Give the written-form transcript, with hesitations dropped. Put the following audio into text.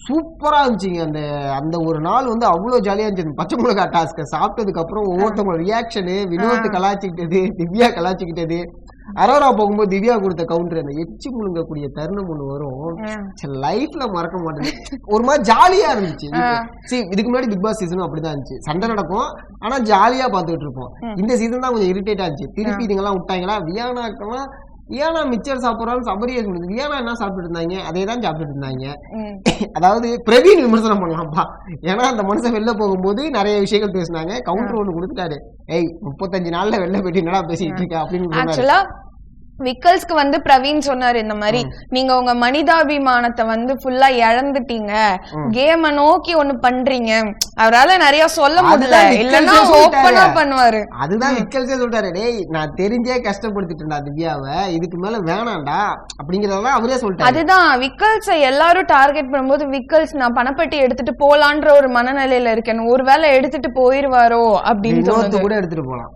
சூப்பரா இருந்துச்சுங்க. அந்த அந்த ஒரு நாள் வந்து அவ்வளவு ஜாலியா இருந்துச்சு. பச்சை மிளகா டாஸ்க் சாப்பிட்டதுக்கு அப்புறம் ஒவ்வொருத்தவங்களோட ரியாக்ஷனு, வினோத் கலாச்சிக்கிட்டது, திவ்யா கலாச்சிக்கிட்டது, அரோரா போகும்போது திவ்யா கொடுத்த கவுண்டர், அந்த எச்சி முழுங்கக்கூடிய தருணம் ஒண்ணு வரும், லைஃப்ல மறக்க மாட்டேன். ஒரு மாதிரி ஜாலியா இருந்துச்சு. இதுக்கு முன்னாடி பிக் பாஸ் சீசனும் அப்படிதான் இருந்துச்சு. சண்டை நடக்கும், ஆனா ஜாலியா பாத்துக்கிட்டு இருப்போம். இந்த சீசன் தான் கொஞ்சம் இரிட்டேட்டா இருந்துச்சு. திருப்பி இதுங்கெல்லாம் விட்டாங்களா, வியானாக்கெல்லாம் வியானா மிச்சர் சாப்பிட்றாலும் சபரியா முடியுது. வியானா என்ன சாப்பிட்டு இருந்தாங்க, அதே தான் சாப்பிட்டு இருந்தாங்க. அதாவது பிரவீன் விமர்சனம் பண்ணலாம்ப்பா. ஏன்னா அந்த மனுஷன் வெளில போகும்போது நிறைய விஷயங்கள் பேசினாங்க. கவுண்டர் ஒண்ணு கொடுத்துட்டாரு, 35 நாள்ல வெளில போயிட்டு என்னடா பேசிட்டு இருக்க அப்படின்னு. விக்கல்ஸ்க்கு வந்து பிரவீன் சொன்னாரு, இந்த மாதிரி நீங்க உங்க மனிதாபிமானத்தை வந்து ஃபுல்லா இழந்துட்டீங்க, கேம நோக்கி ஒண்ணு பண்றீங்க, அவரால நிறைய சொல்ல முடியல, இல்லன்னா ஓப்பனா பண்ணுவாரு. அதுதான் விக்கல்ஸே சொல்லிட்டாரு, டேய் நான் தெரிஞ்சே கஷ்டப்படுத்திட்டு இருந்தா திவ்யாவை, இதுக்கு மேல வேணாண்டா அப்படிங்கறதெல்லாம் அவரே சொல்லிட்டாரு. அதுதான் விக்கல்ஸ் எல்லாரும் டார்கெட் பண்ணும்போது, விக்கல்ஸ் நான் பணப்பட்டி எடுத்துட்டு போலான்ற ஒரு மனநிலையில இருக்கேன், ஒருவேளை எடுத்துட்டு போயிருவாரோ அப்படின்னு கூட எடுத்துட்டு போலாம்.